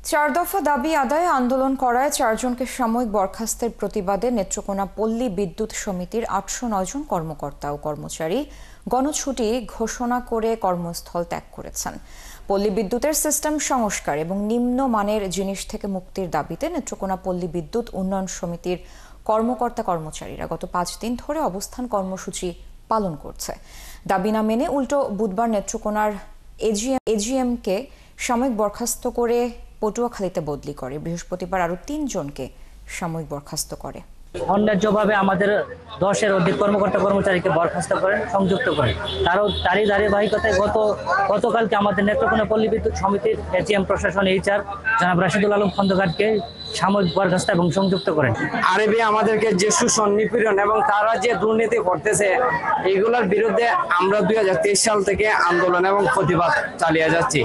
চার দফা দাবি আদায়ে আন্দোলন করায় 4 জনকে সাময়িক বরখাস্তের প্রতিবাদে নেত্রকোনা পল্লী বিদ্যুৎ সমিতির 809 জন কর্মকর্তা ও কর্মচারী গণছুটি ঘোষণা করে কর্মস্থল ত্যাগ করেছেন। পল্লী বিদ্যুতের সিস্টেম সংস্কার এবং নিম্নমানের জিনিস থেকে মুক্তির দাবিতে নেত্রকোনা পল্লী বিদ্যুৎ উন্নয়ন সমিতির কর্মকর্তা কর্মচারীরা গত 5 দিন ধরে অবস্থান কর্মসূচি পালন করছে। দাবি না মেনে উল্টো বুধবার নেত্রকোনার এজিএমকে সাময়িক বরখাস্ত করে পটুয়াখালীতে বদলি করে। বৃহস্পতিবার আরো 3 জনকে সাময়িক বরখাস্ত করে। অন্যায্যভাবে আমাদের 10-এর অধিক কর্মকর্তা কর্মচারীকে বরখাস্ত করেন, সংযুক্ত করেন। তারই ধারাবাহিকতায় গতকালকে আমাদের নেত্রকোনা পল্লী বিদ্যুৎ সমিতির এজিএম প্রশাসন এইচআর জনাব রাশিদুল আলম খন্দকারকে সাময়িক বরখাস্ত এবং সংযুক্ত করেন। আরবি আমাদেরকে যে শোষণ নিপীড়ন এবং তারা যে দুর্নীতি করতেছে এইগুলোর বিরুদ্ধে আমরা 2023 সাল থেকে আন্দোলন এবং প্রতিবাদ চালিয়ে যাচ্ছি।